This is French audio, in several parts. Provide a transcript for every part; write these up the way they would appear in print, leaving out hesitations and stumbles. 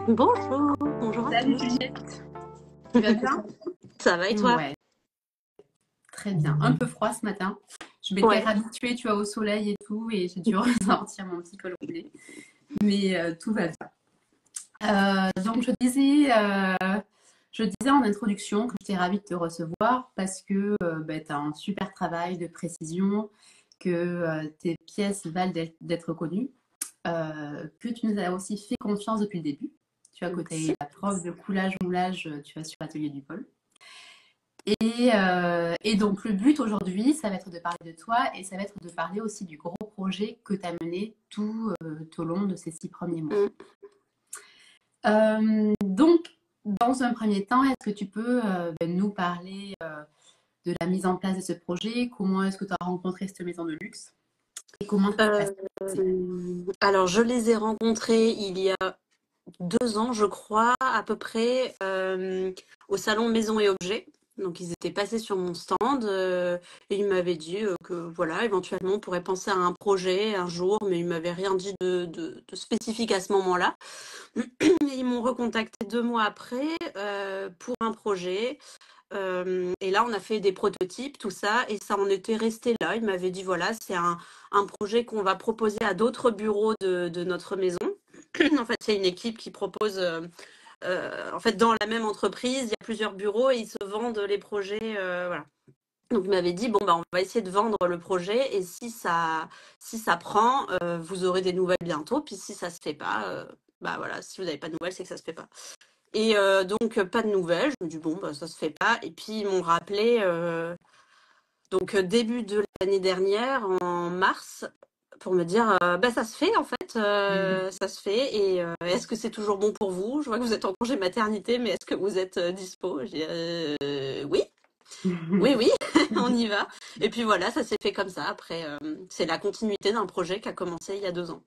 Bonjour, bonjour à Salut tous. Juliette, tu vas bien? Ça va et toi? Ouais, très bien. Un peu froid ce matin. Je m'étais Ouais. habituée, tu vois, au soleil et tout, et j'ai dû ressortir mon petit col roulé. Mais tout va bien. Donc je disais en introduction que j'étais ravie de te recevoir parce que tu as un super travail de précision, que tes pièces valent d'être connues, que tu nous as aussi fait confiance depuis le début. Tu vois, que tu Merci. as la prof de coulage-moulage, tu vois, sur l'atelier du pôle. Et donc, le but aujourd'hui, ça va être de parler de toi et ça va être de parler aussi du gros projet que tu as mené tout au long de ces 6 premiers mois. Donc, dans un premier temps, est-ce que tu peux nous parler de la mise en place de ce projet? Comment est-ce que tu as rencontré cette maison de luxe? Et comment ça s'est passé? Alors, je les ai rencontrés il y a 2 ans, je crois, à peu près, au salon Maison et Objets. Donc, ils étaient passés sur mon stand et ils m'avaient dit que, voilà, éventuellement, on pourrait penser à un projet un jour, mais ils m'avaient rien dit de spécifique à ce moment-là. Ils m'ont recontacté 2 mois après pour un projet. Et là, on a fait des prototypes, tout ça, et ça en était resté là. Il m'avait dit, voilà, c'est un projet qu'on va proposer à d'autres bureaux de notre maison. En fait, c'est une équipe qui propose, en fait, dans la même entreprise, il y a plusieurs bureaux et ils se vendent les projets, voilà. Donc, il m'avait dit, bon, bah, on va essayer de vendre le projet et si ça prend, vous aurez des nouvelles bientôt. Puis si ça se fait pas, bah voilà, si vous n'avez pas de nouvelles, c'est que ça se fait pas. Et donc, pas de nouvelles. Je me dis, bon, bah, ça se fait pas. Et puis, ils m'ont rappelé, donc, début de l'année dernière, en mars, pour me dire, bah, ça se fait, en fait. Ça se fait. Et est-ce que c'est toujours bon pour vous? Je vois que vous êtes en congé maternité, mais est-ce que vous êtes dispo? Je dis, oui, oui, oui, on y va. Et puis voilà, ça s'est fait comme ça. Après, c'est la continuité d'un projet qui a commencé il y a 2 ans.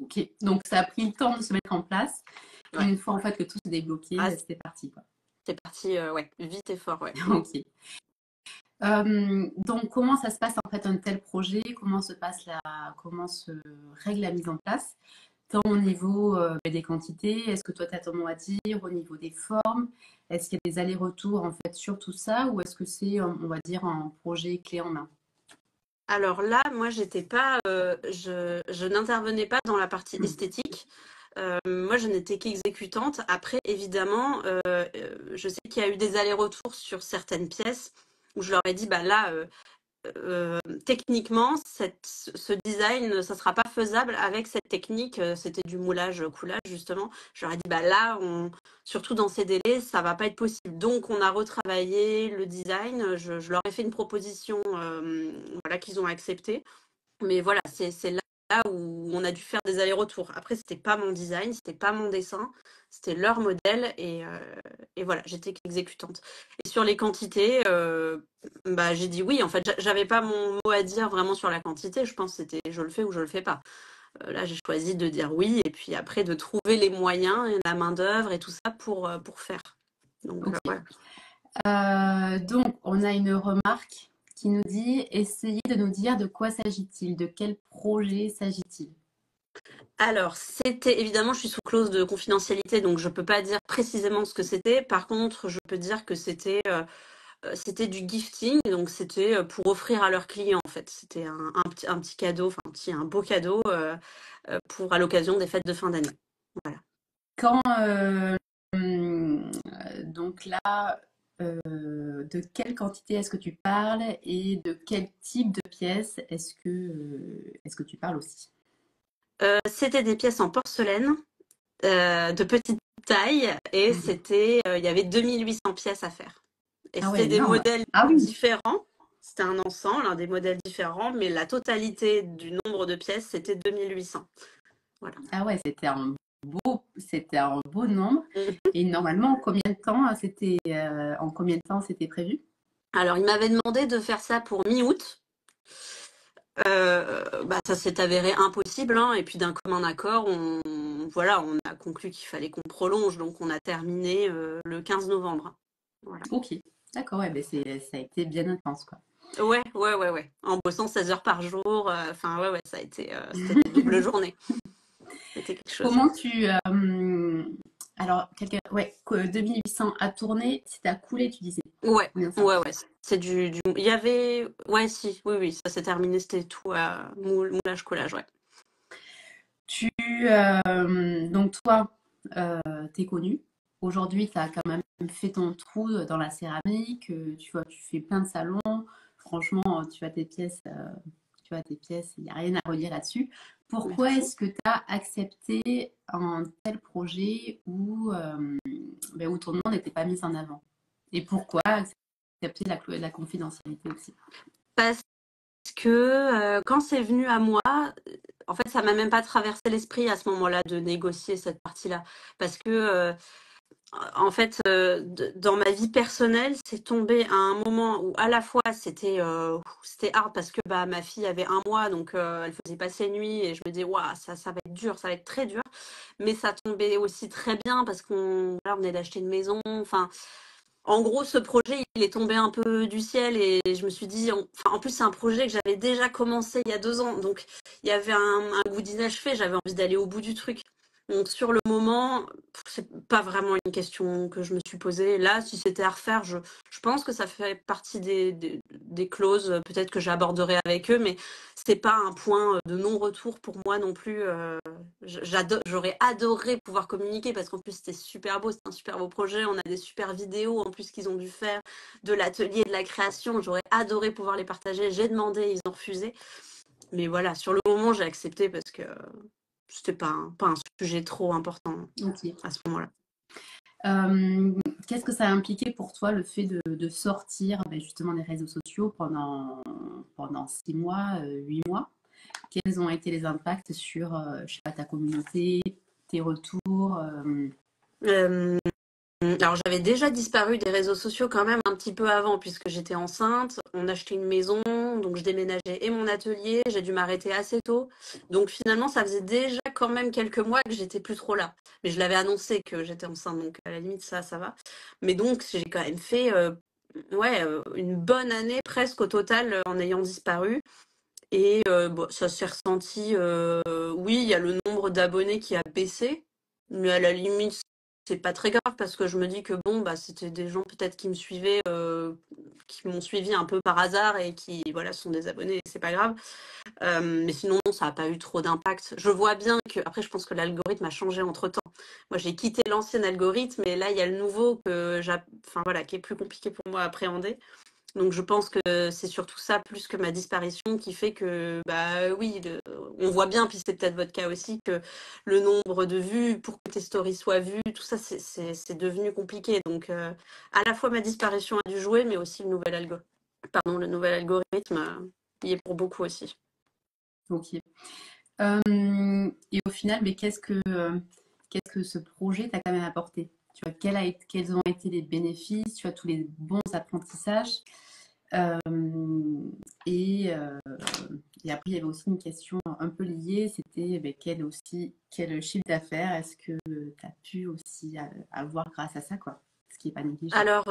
Ok, donc ça a pris le temps de se mettre en place. Et Ouais. une fois en fait que tout s'est débloqué, Ah, c'était parti, quoi. c'est parti, ouais, vite et fort, ouais. Ok. Donc, comment ça se passe en fait un tel projet? Comment se règle la mise en place? Tant au niveau des quantités, est-ce que toi tu as ton mot à dire? Au niveau des formes, est-ce qu'il y a des allers-retours en fait sur tout ça? Ou est-ce que c'est, on va dire, un projet clé en main? Alors là, moi, j'étais pas, je n'intervenais pas dans la partie esthétique. Moi, je n'étais qu'exécutante. Après, évidemment, je sais qu'il y a eu des allers-retours sur certaines pièces où je leur ai dit, bah là, techniquement, ce design, ça sera pas faisable avec cette technique. C'était du moulage, coulage, justement. Je leur ai dit, bah là, surtout dans ces délais, ça va pas être possible. Donc, on a retravaillé le design. Je leur ai fait une proposition, voilà, qu'ils ont acceptée. Mais voilà, c'est là où on a dû faire des allers-retours. Après, c'était pas mon design, c'était pas mon dessin, c'était leur modèle et voilà, j'étais qu'exécutante. Et sur les quantités, bah j'ai dit oui. En fait, j'avais pas mon mot à dire vraiment sur la quantité. Je pense que c'était je le fais ou je le fais pas. Là, j'ai choisi de dire oui et puis après de trouver les moyens et la main-d'œuvre et tout ça pour faire. Donc Ok. voilà. Donc, on a une remarque qui nous dit, essayez de nous dire de quoi s'agit-il? De quel projet s'agit-il? Alors, c'était évidemment, je suis sous clause de confidentialité, donc je peux pas dire précisément ce que c'était. Par contre, je peux dire que c'était du gifting, donc c'était pour offrir à leurs clients en fait. C'était un petit cadeau, enfin un beau cadeau pour à l'occasion des fêtes de fin d'année. Voilà. Quand, donc là, de quelle quantité est-ce que tu parles et de quel type de pièces est-ce que tu parles aussi? C'était des pièces en porcelaine de petite taille et il y avait 2800 pièces à faire. Et Ah ouais, c'était des énorme. modèles Ah oui. différents. C'était un ensemble, des modèles différents, mais la totalité du nombre de pièces, c'était 2800. Voilà. Ah ouais, c'était un beau nombre. Et normalement, en combien de temps c'était prévu? Alors, il m'avait demandé de faire ça pour mi-août. Bah, ça s'est avéré impossible, hein, et puis d'un commun accord, voilà, on a conclu qu'il fallait qu'on prolonge, donc on a terminé le 15 novembre. Voilà. Ok, d'accord, ouais, ben ça a été bien intense, quoi. Ouais, ouais, ouais, ouais. En bossant 16 heures par jour, enfin, ouais, ouais, c'était des doubles journées. C'était quelque chose. Comment Alors, 2800 à tourner, c'était à couler, tu disais. Ouais, Combien ça? ouais, ouais. C'est Il y avait. Ouais, si, oui, oui, ça s'est terminé, c'était tout à moulage, collage, ouais. Tu, donc toi, t'es connu. Aujourd'hui, tu as quand même fait ton trou dans la céramique. Tu vois, tu fais plein de salons. Franchement, tu as tes pièces, il n'y a rien à redire là-dessus. Pourquoi Merci. est-ce que tu as accepté un tel projet où ton nom n'était pas mis en avant? Et pourquoi accepter la confidentialité aussi? Parce que quand c'est venu à moi, en fait, ça m'a même pas traversé l'esprit à ce moment-là de négocier cette partie-là. Parce que en fait, dans ma vie personnelle, c'est tombé à un moment où à la fois c'était hard parce que bah ma fille avait 1 mois, donc elle faisait passer nuit et je me disais waouh, ça va être dur, ça va être très dur. Mais ça tombait aussi très bien parce qu'on voilà, on venait d'acheter une maison. Enfin, en gros, ce projet, il est tombé un peu du ciel et je me suis dit, enfin, en plus, c'est un projet que j'avais déjà commencé il y a 2 ans. Donc, il y avait un goût d'inachevé, j'avais envie d'aller au bout du truc. Donc, sur le moment, c'est pas vraiment une question que je me suis posée. Là, si c'était à refaire, je pense que ça fait partie des clauses, peut-être que j'aborderai avec eux, mais c'est pas un point de non-retour pour moi non plus. J'aurais adoré pouvoir communiquer parce qu'en plus c'était super beau, c'était un super beau projet. On a des super vidéos en plus qu'ils ont dû faire de l'atelier, de la création. J'aurais adoré pouvoir les partager. J'ai demandé, ils ont refusé. Mais voilà, sur le moment, j'ai accepté parce que c'était pas un sujet trop important Ok. à ce moment-là. Qu'est-ce que ça a impliqué pour toi le fait de sortir justement des réseaux sociaux pendant 6 mois, 8 mois? Quels ont été les impacts sur, je sais pas, ta communauté, tes retours? Euh, alors j'avais déjà disparu des réseaux sociaux quand même un petit peu avant puisque j'étais enceinte, on achetait une maison, donc je déménageais et mon atelier, j'ai dû m'arrêter assez tôt. Donc finalement ça faisait déjà quand même quelques mois que j'étais plus trop là. Mais je l'avais annoncé que j'étais enceinte, donc à la limite ça va. Mais donc j'ai quand même fait ouais, une bonne année presque au total en ayant disparu. Et bon, ça s'est ressenti, oui, il y a le nombre d'abonnés qui a baissé, mais à la limite, c'est pas très grave parce que je me dis que bon, bah, c'était des gens peut-être qui me suivaient, qui m'ont suivi un peu par hasard et qui, voilà, sont des abonnés, et c'est pas grave. Mais sinon, non, ça n'a pas eu trop d'impact. Je vois bien que, après, je pense que l'algorithme a changé entre-temps. Moi, j'ai quitté l'ancien algorithme et là, il y a le nouveau enfin voilà, qui est plus compliqué pour moi à appréhender. Donc je pense que c'est surtout ça, plus que ma disparition, qui fait que, bah oui, on voit bien, puis c'est peut-être votre cas aussi, que le nombre de vues pour que tes stories soient vues, tout ça, c'est devenu compliqué. Donc à la fois ma disparition a dû jouer, mais aussi le nouvel algorithme y est pour beaucoup aussi. Ok. Et au final, mais qu'est-ce que ce projet t'a quand même apporté? Tu vois, quels ont été les bénéfices? Tu as tous les bons apprentissages. Euh, et, euh, et après, il y avait aussi une question un peu liée, c'était quel chiffre d'affaires est-ce que tu as pu aussi avoir grâce à ça, quoi, ce qui n'est pas négligeable. Alors,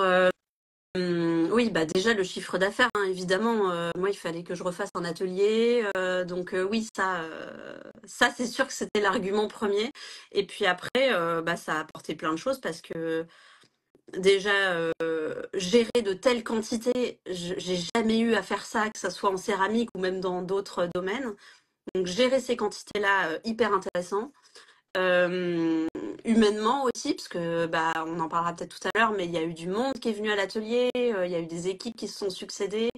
oui, bah déjà le chiffre d'affaires, hein, évidemment. Moi, il fallait que je refasse un atelier, donc oui, ça c'est sûr que c'était l'argument premier. Et puis après, bah ça a apporté plein de choses parce que déjà gérer de telles quantités, j'ai jamais eu à faire ça, que ça soit en céramique ou même dans d'autres domaines. Donc gérer ces quantités-là, hyper intéressant. Euh, Humainement aussi, parce que bah on en parlera peut-être tout à l'heure, mais il y a eu du monde qui est venu à l'atelier, il y a eu des équipes qui se sont succédées.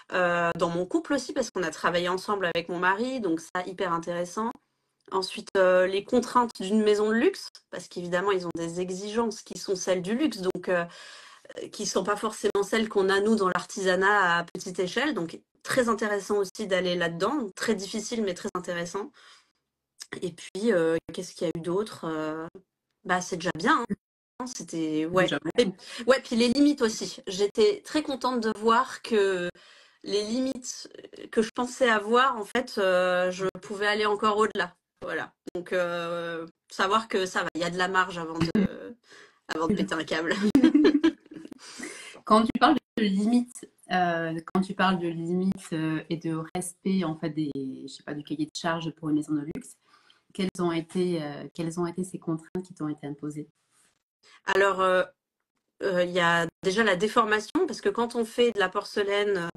Dans mon couple aussi, parce qu'on a travaillé ensemble avec mon mari, donc ça hyper intéressant. Ensuite, les contraintes d'une maison de luxe, parce qu'évidemment ils ont des exigences qui sont celles du luxe, donc qui sont pas forcément celles qu'on a nous dans l'artisanat à petite échelle. Donc très intéressant aussi d'aller là-dedans, très difficile mais très intéressant. Et puis qu'est-ce qu'il y a eu d'autre? Bah c'est déjà bien, hein. C'était C'est ouais. déjà Et, beaucoup. ouais, puis les limites aussi. J'étais très contente de voir que les limites que je pensais avoir, en fait, je pouvais aller encore au-delà. Voilà. Donc savoir que ça va, il y a de la marge avant de péter un câble. Quand tu parles de limites, et de respect en fait je sais pas, du cahier de charge pour une maison de luxe, quelles ont été ces contraintes qui t'ont été imposées? Alors, il y a déjà la déformation, parce que quand on fait de la porcelaine,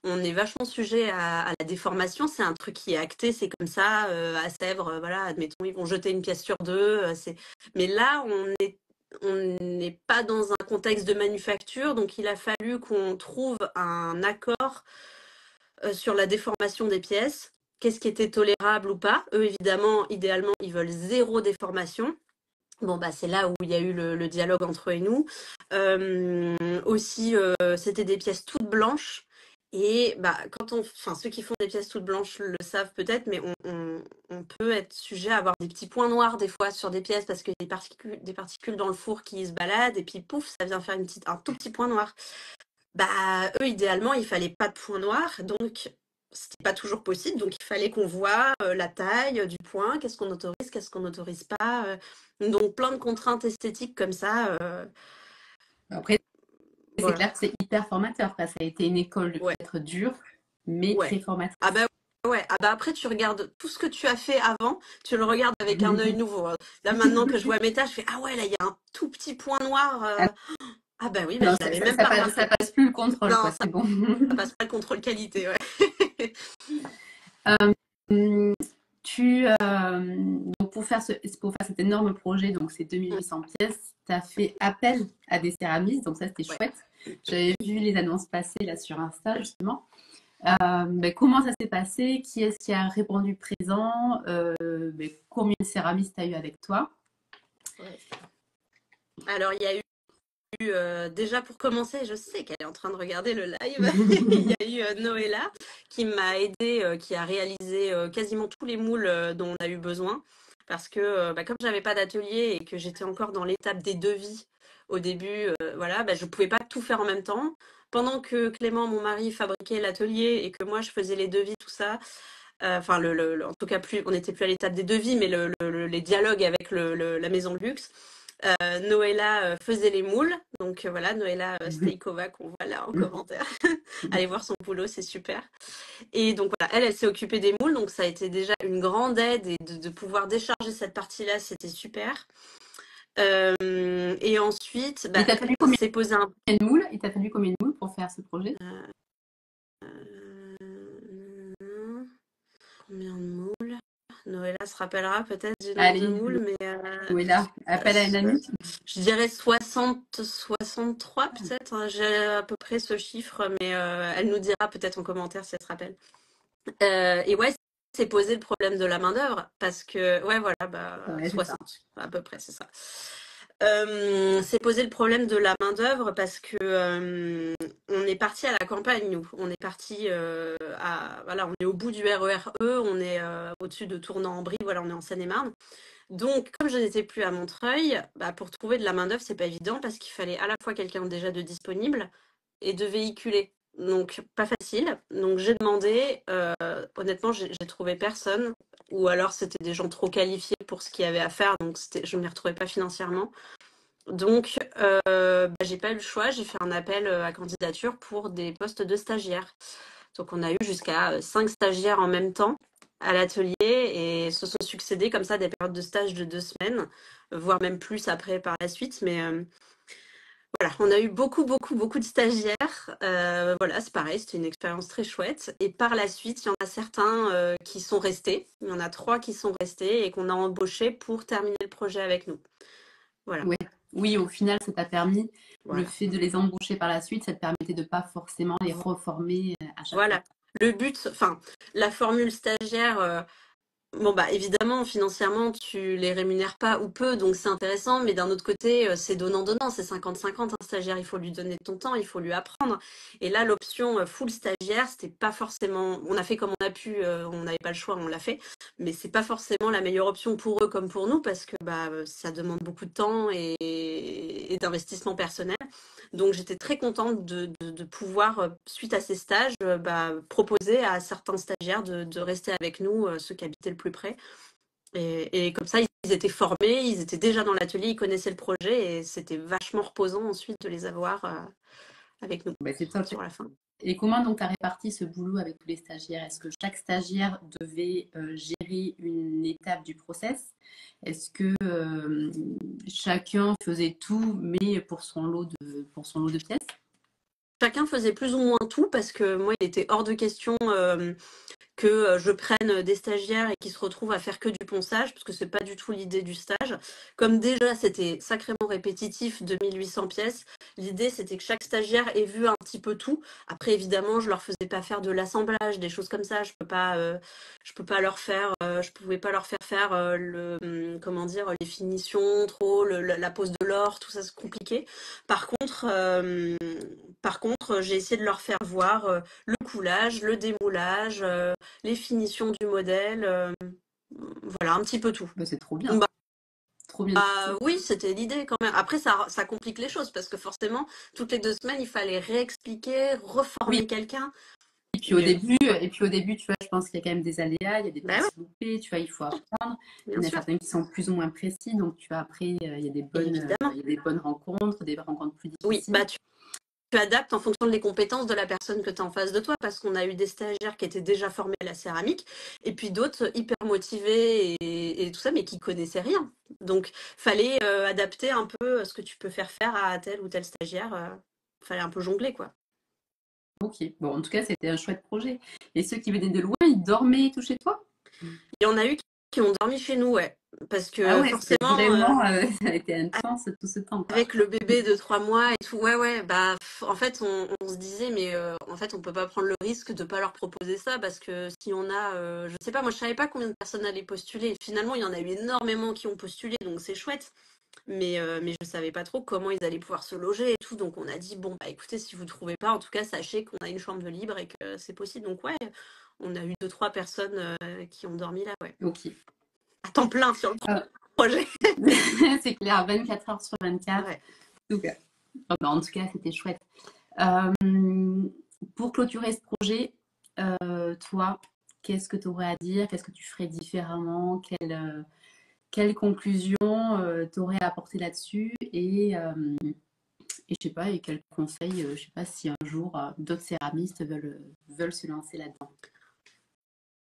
on est vachement sujet à la déformation. C'est un truc qui est acté, c'est comme ça. À Sèvres, voilà, admettons, ils vont jeter une pièce sur deux. Mais là, on n'est pas dans un contexte de manufacture, donc il a fallu qu'on trouve un accord sur la déformation des pièces. Qu'est-ce qui était tolérable ou pas? Eux, évidemment, idéalement, ils veulent zéro déformation. Bon, bah, c'est là où il y a eu le dialogue entre eux et nous. Aussi, c'était des pièces toutes blanches. Et bah, enfin, ceux qui font des pièces toutes blanches le savent peut-être, mais on peut être sujet à avoir des petits points noirs des fois sur des pièces parce qu'il y a des particules dans le four qui se baladent et puis pouf, ça vient faire un tout petit point noir. Bah, eux, idéalement, il fallait pas de point noir, donc c'était pas toujours possible. Donc, il fallait qu'on voit la taille du point, qu'est-ce qu'on autorise, qu'est-ce qu'on n'autorise pas. Donc, plein de contraintes esthétiques comme ça. Après, c'est Voilà. clair que c'est hyper formateur, quoi. Ça a été une école Ouais, peut-être dure, mais ouais. très Ah formatrice. bah ouais. Ah bah après, tu regardes tout ce que tu as fait avant, tu le regardes avec un œil nouveau. Là, maintenant que je vois mes tâches, je fais ah ouais, là, il y a un tout petit point noir. Ah Ah bah oui, bah, non, je l'avais même pas ça remarqué. passe plus le contrôle, Non, quoi. ça C'est bon. passe pas le contrôle qualité, ouais. Euh, donc pour faire cet énorme projet, donc ces 2800 pièces, tu as fait appel à des céramistes, donc ça c'était Ouais. chouette. J'avais vu les annonces passer là sur Insta justement. Comment ça s'est passé? Qui est-ce qui a répondu présent? Combien de céramistes tu as eu avec toi? Ouais. Alors, il y a eu, déjà pour commencer, je sais qu'elle est en train de regarder le live, il y a eu Noëlla qui m'a aidé, qui a réalisé quasiment tous les moules dont on a eu besoin. Parce que bah, comme j'avais pas d'atelier et que j'étais encore dans l'étape des devis au début, voilà, bah, je pouvais pas tout faire en même temps. Pendant que Clément, mon mari, fabriquait l'atelier et que moi je faisais les devis, tout ça, enfin en tout cas plus, on n'était plus à l'étape des devis, mais les dialogues avec la maison de luxe. Noëlla faisait les moules, donc voilà, Noëlla Stejkova qu'on voit là en commentaire. Allez voir son boulot, c'est super. Et donc voilà, elle s'est occupée des moules, donc ça a été déjà une grande aide et de pouvoir décharger cette partie-là, c'était super. Et ensuite, Il bah, t'a fallu combien c'est posé un. de moules? Il t'a fallu combien de moules pour faire ce projet? Combien de moules? Noëlla se rappellera peut-être du nombre de Allez, moules, mais Noëlla, appel à une amie. je dirais 63 peut-être, hein. J'ai à peu près ce chiffre, mais elle nous dira peut-être en commentaire si elle se rappelle. Et ouais, c'est posé le problème de la main-d'œuvre, parce que, ouais, voilà, bah, Ouais, c'est ça. 60 à peu près, c'est ça. C'est posé le problème de la main-d'œuvre parce que on est parti à la campagne, nous. On est parti voilà, on est au bout du RER E, on est au-dessus de Tournant-en-Brie, voilà, on est en Seine-et-Marne. Donc, comme je n'étais plus à Montreuil, bah, pour trouver de la main-d'œuvre, c'est pas évident parce qu'il fallait à la fois quelqu'un déjà de disponible et de véhiculer. Donc, pas facile. Donc, j'ai demandé, honnêtement, j'ai trouvé personne. Ou alors, c'était des gens trop qualifiés pour ce qu'il y avait à faire. Donc, je ne m'y retrouvais pas financièrement. Donc, bah, j'ai pas eu le choix. J'ai fait un appel à candidature pour des postes de stagiaires. Donc, on a eu jusqu'à 5 stagiaires en même temps à l'atelier et se sont succédés comme ça des périodes de stage de 2 semaines, voire même plus après par la suite. Mais voilà, on a eu beaucoup, beaucoup, beaucoup de stagiaires. Voilà, c'est pareil, c'était une expérience très chouette. Et par la suite, il y en a certains qui sont restés. Il y en a 3 qui sont restés et qu'on a embauchés pour terminer le projet avec nous. Voilà. Ouais. Oui, au final, ça t'a permis, le Voilà. fait de les embaucher par la suite, ça te permettait de pas forcément les reformer à chaque fois. Voilà. Le but, enfin, la formule stagiaire, bon, bah, évidemment, financièrement, tu les rémunères pas ou peu, donc c'est intéressant, mais d'un autre côté, c'est donnant-donnant, c'est 50-50, un stagiaire, il faut lui donner de ton temps, il faut lui apprendre. Et là, l'option full stagiaire, c'était pas forcément, on a fait comme on a pu, on n'avait pas le choix, on l'a fait, mais c'est pas forcément la meilleure option pour eux comme pour nous, parce que bah, ça demande beaucoup de temps et d'investissement personnel. Donc j'étais très contente de pouvoir, suite à ces stages, bah, proposer à certains stagiaires de rester avec nous, ceux qui habitaient le plus près. Et comme ça, ils étaient formés, ils étaient déjà dans l'atelier, ils connaissaient le projet et c'était vachement reposant ensuite de les avoir avec nous Bah, c'est top. sur la fin. Et comment donc tu as réparti ce boulot avec tous les stagiaires? Est-ce que chaque stagiaire devait gérer une étape du process? Est-ce que chacun faisait tout, mais pour son lot de pièces? Chacun faisait plus ou moins tout parce que moi, il était hors de question que je prenne des stagiaires et qui se retrouvent à faire que du ponçage, parce que c'est pas du tout l'idée du stage. Comme déjà c'était sacrément répétitif, 2800 pièces, l'idée c'était que chaque stagiaire ait vu un petit peu tout. Après évidemment, je leur faisais pas faire de l'assemblage, des choses comme ça. Je peux pas leur faire, je pouvais pas leur faire faire comment dire, les finitions, trop, la pose de l'or, tout ça c'est compliqué. Par contre, j'ai essayé de leur faire voir le coulage, le démoulage, les finitions du modèle, voilà, un petit peu tout. Bah, c'est trop bien. Bah, Trop bien. oui, c'était l'idée quand même. Après, ça complique les choses parce que forcément, toutes les 2 semaines, il fallait réexpliquer, Oui. reformer quelqu'un. Et puis au début, tu vois, je pense qu'il y a quand même des aléas, il y a des Bah ouais, petits loupés, tu vois, il faut apprendre. Il y bien en a sûr, certains qui sont plus ou moins précis, donc tu vois, après, il y a évidemment. il y a des bonnes rencontres, des rencontres plus Oui, difficiles. bah tu adaptes en fonction des compétences de la personne que tu as en face de toi, parce qu'on a eu des stagiaires qui étaient déjà formés à la céramique, et puis d'autres hyper motivés et tout ça, mais qui connaissaient rien. Donc, fallait adapter un peu ce que tu peux faire faire à tel ou tel stagiaire. Fallait un peu jongler, quoi. Ok, bon, en tout cas, c'était un chouette projet. Et ceux qui venaient de loin, ils dormaient tout chez toi? Il y en a eu qui ont dormi chez nous, ouais. Parce Ah que ouais, c'était forcément, vraiment, ça a été intense tout ce temps, quoi. avec le bébé de 3 mois et tout, ouais, ouais, bah, en fait, on se disait, mais en fait, on peut pas prendre le risque de pas leur proposer ça parce que si on a, je sais pas, moi, je savais pas combien de personnes allaient postuler. Finalement, il y en a eu énormément qui ont postulé, donc c'est chouette. Mais je savais pas trop comment ils allaient pouvoir se loger et tout. Donc, on a dit, bon, bah, écoutez, si vous trouvez pas, en tout cas, sachez qu'on a une chambre de libre et que c'est possible. Donc, ouais, on a eu 2, 3 personnes qui ont dormi là, ouais. Ok. À temps plein sur le Euh, projet. c'est clair, 24 heures sur 24. Ouais. Donc, en tout cas, c'était chouette. Euh, pour clôturer ce projet, toi, qu'est-ce que tu aurais à dire? Qu'est-ce que tu ferais différemment? Quelle conclusion tu aurais à apporter là-dessus? Et je sais pas, et quel conseil, je sais pas si un jour d'autres céramistes veulent se lancer là-dedans.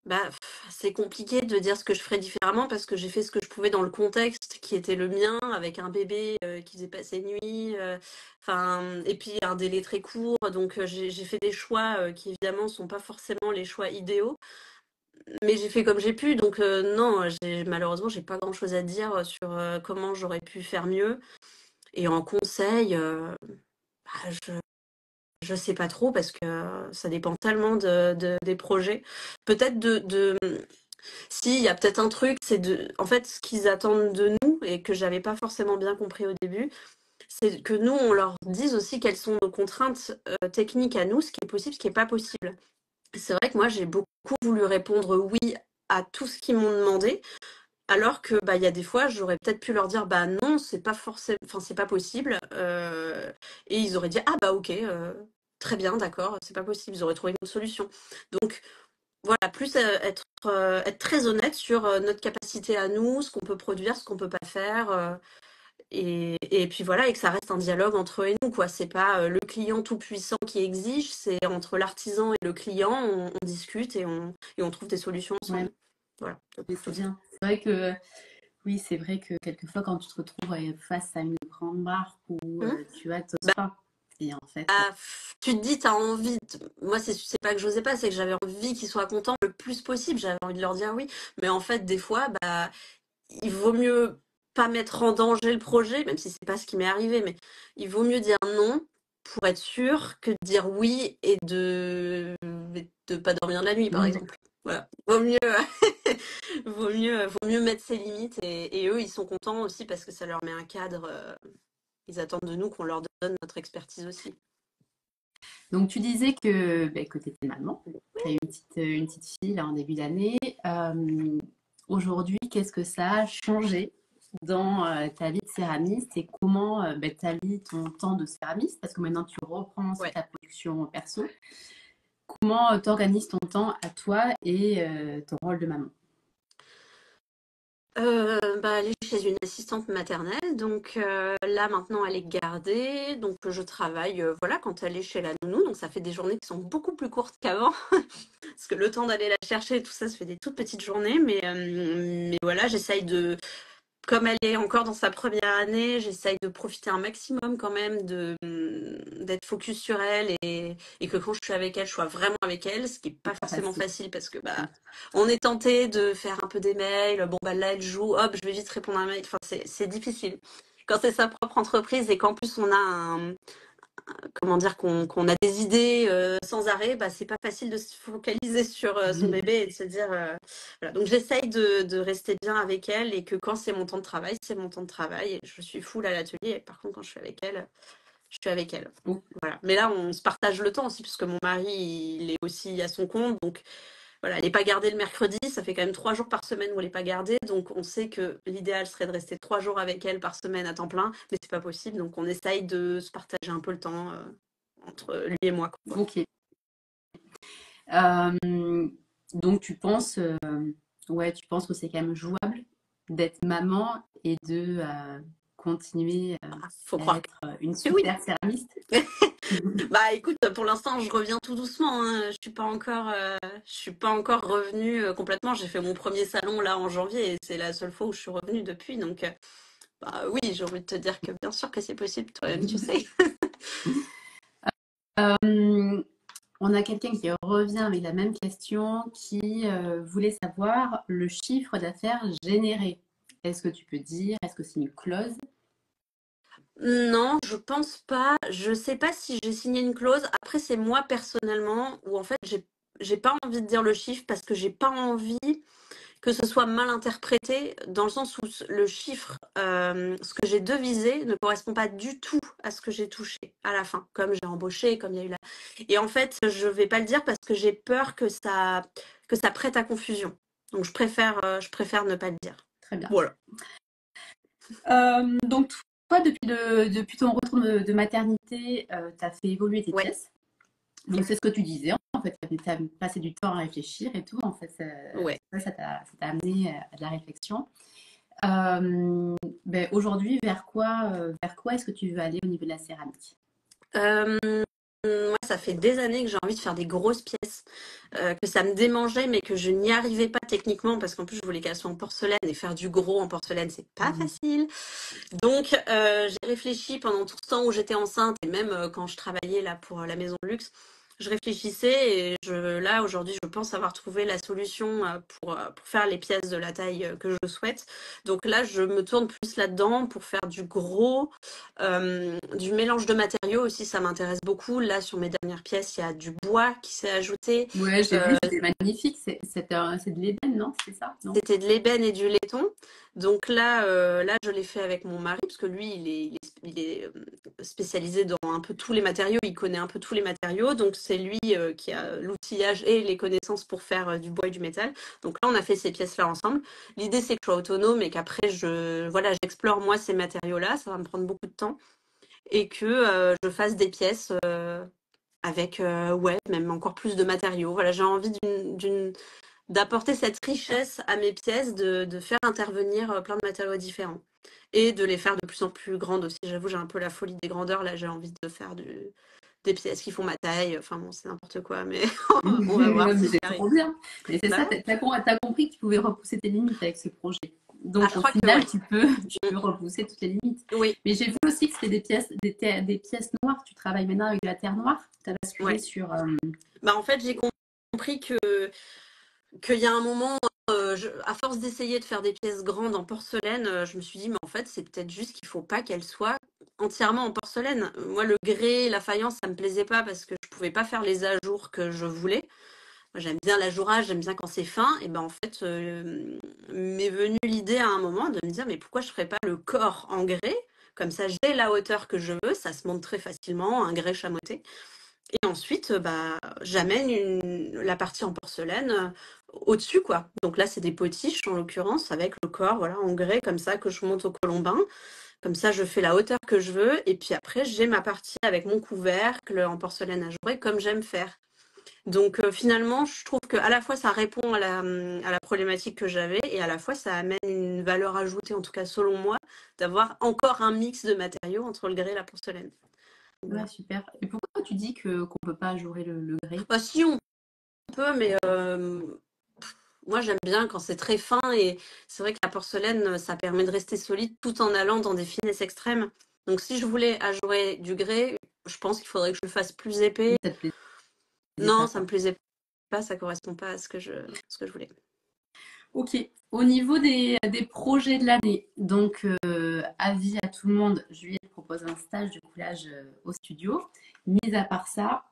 Bah, c'est compliqué de dire ce que je ferais différemment parce que j'ai fait ce que je pouvais dans le contexte qui était le mien, avec un bébé qui faisait passer nuit, enfin, et puis un délai très court. Donc j'ai fait des choix qui évidemment sont pas forcément les choix idéaux, mais j'ai fait comme j'ai pu. Donc non, malheureusement j'ai pas grand-chose à dire sur comment j'aurais pu faire mieux. Et en conseil, bah, je sais pas trop parce que ça dépend tellement des projets. Peut-être si, il y a peut-être un truc, c'est en fait, ce qu'ils attendent de nous et que j'avais pas forcément bien compris au début, c'est que nous, on leur dise aussi quelles sont nos contraintes techniques à nous, ce qui est possible, ce qui est pas possible. C'est vrai que moi, j'ai beaucoup voulu répondre oui à tout ce qu'ils m'ont demandé, alors que bah il y a des fois, j'aurais peut-être pu leur dire bah non, c'est pas forcément, enfin c'est pas possible, et ils auraient dit ah bah ok, très bien, d'accord, c'est pas possible, ils auraient trouvé une autre solution. Donc voilà, plus être très honnête sur notre capacité à nous, ce qu'on peut produire, ce qu'on peut pas faire, et puis voilà, et que ça reste un dialogue entre eux et nous, quoi. C'est pas le client tout puissant qui exige, c'est entre l'artisan et le client, on discute et on trouve des solutions Ouais, ensemble. Voilà. mais c'est bien. C'est vrai que oui, c'est vrai que quelquefois, quand tu te retrouves face à une grande marque où Mhm. tu as, t'oses Bah, pas. Et en fait, tu te dis, t'as envie. Moi, c'est pas que j'osais pas, c'est que j'avais envie qu'ils soient contents le plus possible. J'avais envie de leur dire oui, mais en fait, des fois, bah il vaut mieux pas mettre en danger le projet, même si c'est pas ce qui m'est arrivé, mais il vaut mieux dire non pour être sûr que de dire oui et de pas dormir de la nuit, par mhm. exemple. Voilà. Vaut mieux, vaut mieux mettre ses limites et eux, ils sont contents aussi parce que ça leur met un cadre. Ils attendent de nous qu'on leur donne notre expertise aussi. Donc tu disais que tu étais maman, tu as eu une petite fille là en début d'année. Aujourd'hui, qu'est-ce que ça a changé dans ta vie de céramiste et comment tu allies ton temps de céramiste, parce que maintenant tu reprends aussi Ouais. ta production perso. Comment tu organises ton temps à toi et ton rôle de maman? Elle est chez une assistante maternelle, donc là maintenant elle est gardée, donc je travaille voilà quand elle est chez la nounou, donc ça fait des journées qui sont beaucoup plus courtes qu'avant, parce que le temps d'aller la chercher et tout ça, ça fait des toutes petites journées, mais voilà, j'essaye de, comme elle est encore dans sa première année, j'essaye de profiter un maximum quand même d'être focus sur elle et que quand je suis avec elle, je sois vraiment avec elle, ce qui est pas Pas forcément facile. facile parce que on est tenté de faire un peu des mails. Bon là elle joue, hop, je vais vite répondre à un mail. Enfin c'est difficile. Quand c'est sa propre entreprise et qu'en plus on a comment dire qu'on a des idées sans arrêt, c'est pas facile de se focaliser sur son bébé et de se dire voilà. Donc j'essaye de rester bien avec elle et que quand c'est mon temps de travail, c'est mon temps de travail et je suis full à l'atelier. Et par contre quand je suis avec elle, je suis avec elle. Oh. Voilà. Mais là on se partage le temps aussi puisque mon mari il est aussi à son compte, donc voilà, elle n'est pas gardée le mercredi, ça fait quand même 3 jours par semaine où elle n'est pas gardée, donc on sait que l'idéal serait de rester 3 jours avec elle par semaine à temps plein, mais c'est pas possible, donc on essaye de se partager un peu le temps entre lui et moi, quoi. Ok. Donc tu penses que c'est quand même jouable d'être maman et de continuer Faut à croire être une que oui. super céramiste. Écoute, pour l'instant, je reviens tout doucement, hein. Je suis pas encore revenue complètement. J'ai fait mon premier salon là en janvier et c'est la seule fois où je suis revenue depuis, donc oui, j'ai envie de te dire que bien sûr que c'est possible, toi-même, tu sais. On a quelqu'un qui revient avec la même question, qui voulait savoir le chiffre d'affaires généré. Est-ce que tu peux dire, est-ce que c'est une clause? Non, je pense pas. Je sais pas si j'ai signé une clause. Après, c'est moi personnellement où en fait j'ai pas envie de dire le chiffre parce que j'ai pas envie que ce soit mal interprété dans le sens où le chiffre, ce que j'ai devisé ne correspond pas du tout à ce que j'ai touché à la fin, comme j'ai embauché, comme il y a eu là. Et en fait, je vais pas le dire parce que j'ai peur que ça prête à confusion. Donc je préfère ne pas le dire. Très bien. Voilà. Donc, toi, depuis ton retour de maternité, tu as fait évoluer tes Ouais. pièces. Donc, c'est ce que tu disais, en fait, tu as passé du temps à réfléchir et tout. En fait, Ouais. ça t'a amené à de la réflexion. Aujourd'hui, vers quoi est-ce que tu veux aller au niveau de la céramique? Euh, Moi, ça fait des années que j'ai envie de faire des grosses pièces, que ça me démangeait, mais que je n'y arrivais pas techniquement parce qu'en plus, je voulais qu'elles soient en porcelaine et faire du gros en porcelaine, c'est pas facile. Donc, j'ai réfléchi pendant tout ce temps où j'étais enceinte et même quand je travaillais là pour la maison de luxe. Je réfléchissais et là aujourd'hui je pense avoir trouvé la solution pour faire les pièces de la taille que je souhaite. Donc là je me tourne plus là-dedans pour faire du gros, du mélange de matériaux aussi, ça m'intéresse beaucoup. Là sur mes dernières pièces il y a du bois qui s'est ajouté. Ouais, j'ai vu, c'était magnifique. C'est de l'ébène, non? C'est ça? Non? C'était de l'ébène et du laiton. Donc là, je l'ai fait avec mon mari, parce que lui, il est spécialisé dans un peu tous les matériaux, il connaît un peu tous les matériaux. Donc c'est lui qui a l'outillage et les connaissances pour faire du bois et du métal. Donc là, on a fait ces pièces-là ensemble. L'idée, c'est que je sois autonome et qu'après, j'explore moi ces matériaux-là. Ça va me prendre beaucoup de temps. Et que je fasse des pièces avec, ouais, même encore plus de matériaux. Voilà, j'ai envie d'apporter cette richesse à mes pièces, de faire intervenir plein de matériaux différents et de les faire de plus en plus grandes aussi. J'avoue, j'ai un peu la folie des grandeurs. Là, j'ai envie de faire des pièces qui font ma taille. Enfin bon, c'est n'importe quoi, mais on va voir Non, mais si j'y c'est arrive. trop bien. Mais c'est Bah ça, ouais. t'as compris que tu pouvais repousser tes limites avec ce projet. Donc Je au crois que final, ouais. tu peux repousser toutes les limites. Oui, Mais j'ai vu aussi que c'était des pièces noires. Tu travailles maintenant avec de la terre noire. Tu as basculé ouais. sur. En fait, j'ai compris qu'il y a un moment, à force d'essayer de faire des pièces grandes en porcelaine, je me suis dit, mais en fait, c'est peut-être juste qu'il faut pas qu'elles soient entièrement en porcelaine. Moi, le grès, la faïence, ça me plaisait pas parce que je pouvais pas faire les ajours que je voulais. Moi, j'aime bien l'ajourage, j'aime bien quand c'est fin. Et ben en fait, m'est venue l'idée à un moment de me dire, mais pourquoi je ferais pas le corps en grès? Comme ça, j'ai la hauteur que je veux, ça se monte très facilement, un grès chamoté. Et ensuite, j'amène la partie en porcelaine au-dessus, quoi. Donc là, c'est des potiches, en l'occurrence, avec le corps, voilà, en grès, comme ça, que je monte au colombin. Comme ça, je fais la hauteur que je veux. Et puis après, j'ai ma partie avec mon couvercle en porcelaine ajourée, comme j'aime faire. Donc finalement, je trouve que à la fois ça répond à la problématique que j'avais et à la fois ça amène une valeur ajoutée, en tout cas selon moi, d'avoir encore un mix de matériaux entre le grès et la porcelaine. Ouais, Voilà. super. Et pourquoi tu dis que qu'on peut pas ajurer le grès? Bah, si on peut, mais moi j'aime bien quand c'est très fin et c'est vrai que la porcelaine, ça permet de rester solide tout en allant dans des finesses extrêmes. Donc si je voulais ajurer du grès, je pense qu'il faudrait que je le fasse plus épais. Ça te plaisait Non, pas, ça me quoi. plaisait pas, ça correspond pas à ce que je voulais. Ok. Au niveau des projets de l'année, donc avis à tout le monde, Juliette propose un stage de coulage au studio. Mis à part ça,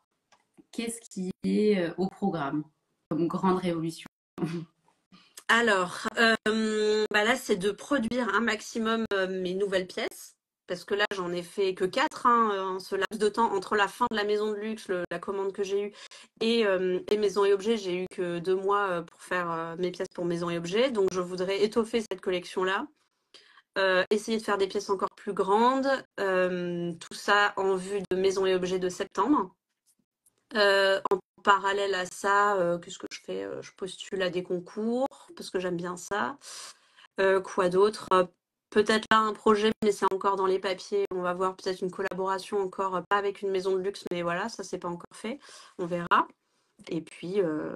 qu'est-ce qui est au programme comme grande révolution? Alors, bah là, c'est de produire un maximum mes nouvelles pièces. Parce que là, j'en ai fait que 4 en ce laps de temps. Entre la fin de la maison de luxe, la commande que j'ai eue, et maison et objets, j'ai eu que 2 mois pour faire mes pièces pour maison et objets. Donc, je voudrais étoffer cette collection-là. Essayer de faire des pièces encore plus grandes. Tout ça en vue de maison et objets de septembre. En parallèle à ça, qu'est-ce que je fais? Je postule à des concours parce que j'aime bien ça. Quoi d'autre? Peut-être là un projet, mais c'est encore dans les papiers. On va voir peut-être une collaboration encore, pas avec une maison de luxe, mais voilà, ça c'est pas encore fait. On verra. Et puis, euh,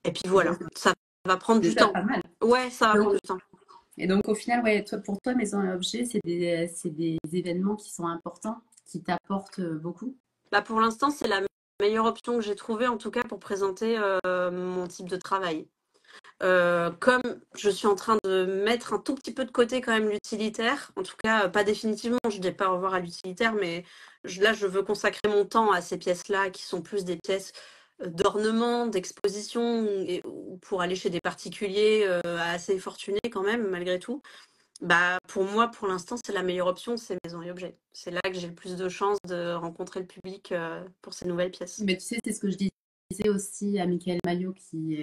et puis Déjà, voilà, ça va prendre c'est du déjà temps. pas mal. Ouais, ça va Donc, prendre du temps. et donc au final, ouais, pour toi, maison et objets, c'est des événements qui sont importants, qui t'apportent beaucoup. Bah, pour l'instant, c'est la meilleure option que j'ai trouvée, en tout cas pour présenter mon type de travail. Comme je suis en train de mettre un tout petit peu de côté quand même l'utilitaire, en tout cas pas définitivement, je ne dis pas au revoir à l'utilitaire, mais là je veux consacrer mon temps à ces pièces-là qui sont plus des pièces d'ornement, d'exposition, ou pour aller chez des particuliers assez fortunés quand même, malgré tout. Bah, pour moi, pour l'instant, c'est la meilleure option, c'est maison et objets. C'est là que j'ai le plus de chances de rencontrer le public pour ces nouvelles pièces. Mais tu sais, c'est ce que je disais aussi à Michael Maillot qui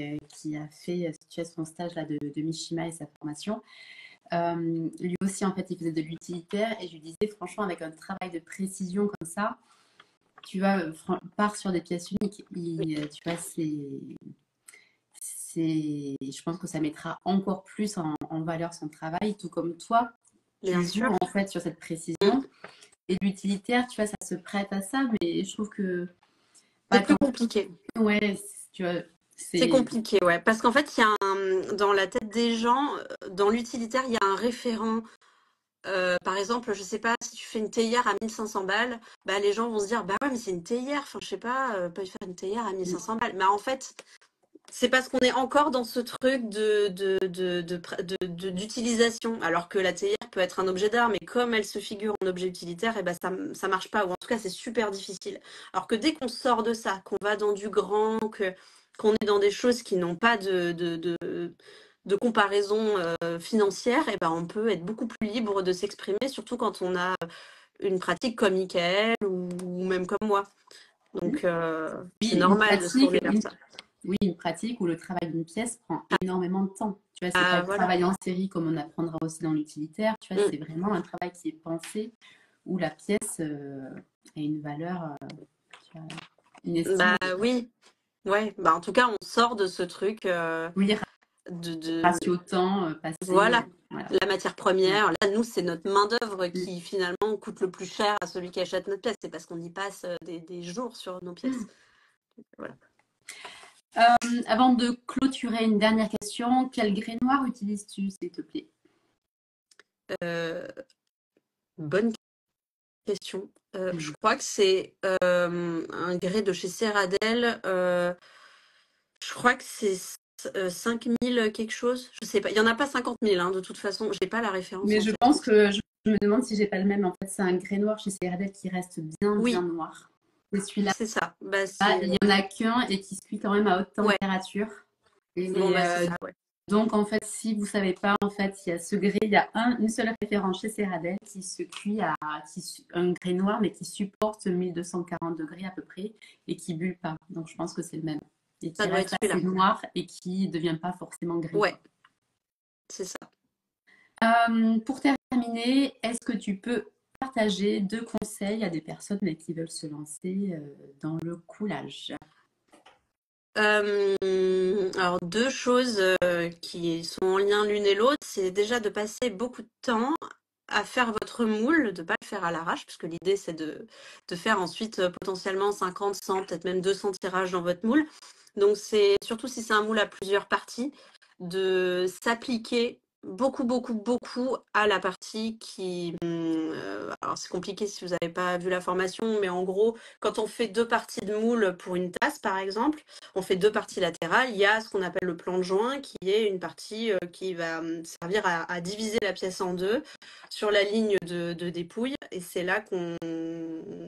a fait, si tu as son stage là, de Mishima et sa formation. Lui aussi, en fait, il faisait de l'utilitaire et je lui disais, franchement, avec un travail de précision comme ça, tu vas, part sur des pièces uniques. Tu vois, je pense que ça mettra encore plus en valeur son travail, tout comme toi, tu Bien joues sûr. en fait sur cette Mm. précision. Et l'utilitaire, tu vois, ça se prête à ça, mais je trouve que C'est pas plus tant. compliqué. Ouais, tu vois, C'est c'est. compliqué, ouais. Parce qu'en fait, il y a dans la tête des gens, dans l'utilitaire, il y a un référent. Par exemple, je sais pas, si tu fais une théière à 1500 balles, bah, les gens vont se dire, bah ouais, mais c'est une théière. Enfin, je sais pas, peut faire une théière à 1500 balles. Mais en fait, c'est parce qu'on est encore dans ce truc d'utilisation. Alors que la théière peut être un objet d'art, mais comme elle se figure en objet utilitaire, et ben ça marche pas. Ou en tout cas, c'est super difficile. Alors que dès qu'on sort de ça, qu'on va dans du grand, qu'on est dans des choses qui n'ont pas de comparaison financière, et ben on peut être beaucoup plus libre de s'exprimer, surtout quand on a une pratique comme Michael ou même comme moi. Donc c'est Oui, une normal de se pratique, tourner vers ça. oui, une pratique où le travail d'une pièce prend énormément de temps. Tu vois, c'est pas Ah le voilà. travail en série comme on apprendra aussi dans l'utilitaire. Tu vois, Mm. c'est vraiment un travail qui est pensé où la pièce a une valeur, tu vois, Bah inestimable. oui, ouais. Bah en tout cas, on sort de ce truc Oui, de ratio temps passé. voilà, Voilà. la matière Ouais. première. Là, nous, c'est notre main-d'œuvre Mm. qui finalement coûte le plus cher à celui qui achète notre pièce. C'est parce qu'on y passe des jours sur nos pièces. Voilà. Avant de clôturer, une dernière question. Quel grès noir utilises-tu, s'il te plaît? Euh, bonne question. Je Mm. crois que c'est un grès de chez Serradel. Je crois que c'est 5000 quelque chose. Je sais pas. Il y en a pas 50 000, hein, de toute façon. J'ai pas la référence Mais en je tête. pense que je me demande si j'ai pas le même. En fait, c'est un grès noir chez CRD qui reste bien, bien Oui, noir. C'est celui-là. c'est ça. Bah Il y en a qu'un et qui se cuit quand même à haute ouais. température. Bon Et bah c'est ça. Ouais. donc, en fait, si vous savez pas, en fait, il y a ce grès, il y a une seule référence chez Serradel qui se cuit un grès noir, mais qui supporte 1240 degrés à peu près et qui bulle pas. Donc, je pense que c'est le même. Et Ça qui doit reste être assez celui-là. noir et qui devient pas forcément gris, Ouais, quoi. c'est ça. Pour terminer, est-ce que tu peux partager 2 conseils à des personnes qui veulent se lancer dans le coulage? Alors deux choses qui sont en lien l'une et l'autre, c'est déjà de passer beaucoup de temps à faire votre moule, de pas le faire à l'arrache, parce que l'idée c'est de faire ensuite potentiellement 50, 100, peut-être même 200 tirages dans votre moule. Donc c'est surtout si c'est un moule à plusieurs parties, de s'appliquer beaucoup à la partie qui... alors c'est compliqué si vous n'avez pas vu la formation, mais en gros, quand on fait deux parties de moule pour une tasse par exemple, on fait deux parties latérales. Il y a ce qu'on appelle le plan de joint, qui est une partie qui va servir à diviser la pièce en deux sur la ligne de dépouille. Et c'est là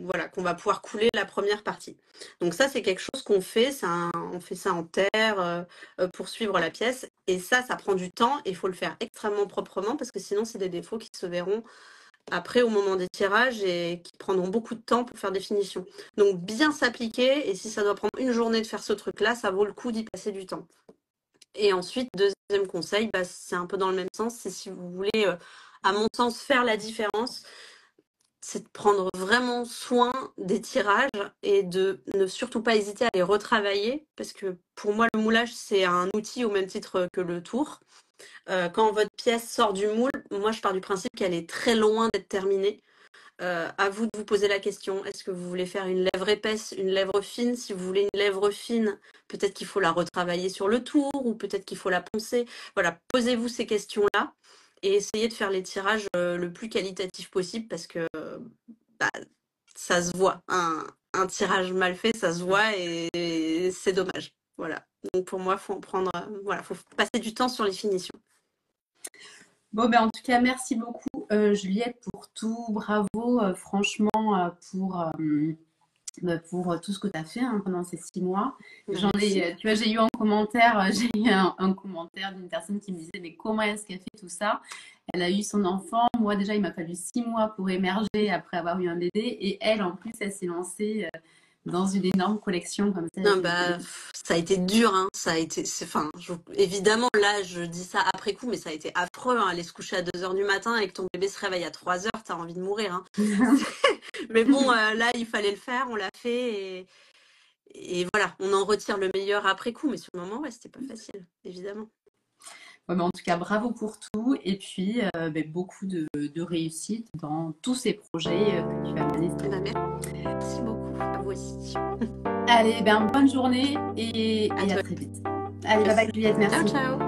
voilà, qu'on va pouvoir couler la première partie. Donc ça, c'est quelque chose qu'on fait. On fait ça en terre pour suivre la pièce. Et ça prend du temps et il faut le faire extrêmement proprement parce que sinon, c'est des défauts qui se verront après au moment des tirages et qui prendront beaucoup de temps pour faire des finitions. Donc bien s'appliquer, et si ça doit prendre une journée de faire ce truc-là, ça vaut le coup d'y passer du temps. Et ensuite, deuxième conseil, c'est un peu dans le même sens, c'est si vous voulez, à mon sens, faire la différence, c'est de prendre vraiment soin des tirages et de ne surtout pas hésiter à les retravailler, parce que pour moi, le moulage, c'est un outil au même titre que le tour. Quand votre pièce sort du moule, moi je pars du principe qu'elle est très loin d'être terminée. À vous de vous poser la question, est-ce que vous voulez faire une lèvre épaisse, une lèvre fine? Si vous voulez une lèvre fine, peut-être qu'il faut la retravailler sur le tour ou peut-être qu'il faut la poncer. Voilà, posez-vous ces questions-là et essayez de faire les tirages le plus qualitatif possible parce que bah, ça se voit. Un tirage mal fait, ça se voit et c'est dommage. Voilà. Donc pour moi, faut faut passer du temps sur les finitions. Bon, ben, en tout cas, merci beaucoup, Juliette, pour tout. Bravo, franchement, pour tout ce que tu as fait pendant ces 6 mois. Tu vois, j'ai eu un commentaire, un commentaire d'une personne qui me disait, mais comment est-ce qu'elle fait tout ça? Elle a eu son enfant. Moi, déjà, il m'a fallu 6 mois pour émerger après avoir eu un bébé. Et elle, en plus, elle s'est lancée dans une énorme collection comme ça. Non, ça a été dur, hein. Ça a été, évidemment, là, je dis ça après coup, mais ça a été affreux, hein. Aller se coucher à 2h du matin et que ton bébé se réveille à 3h, t'as envie de mourir, hein. Mais bon, là, il fallait le faire, on l'a fait et voilà, on en retire le meilleur après coup, mais sur le moment, ouais, c'était pas facile, évidemment. Ouais, mais en tout cas, bravo pour tout et puis beaucoup de réussite dans tous ces projets que tu vas mener. Merci beaucoup, à vous aussi. Allez, bonne journée et à très vite. Allez, bye bye Juliette, merci. Ciao, ciao.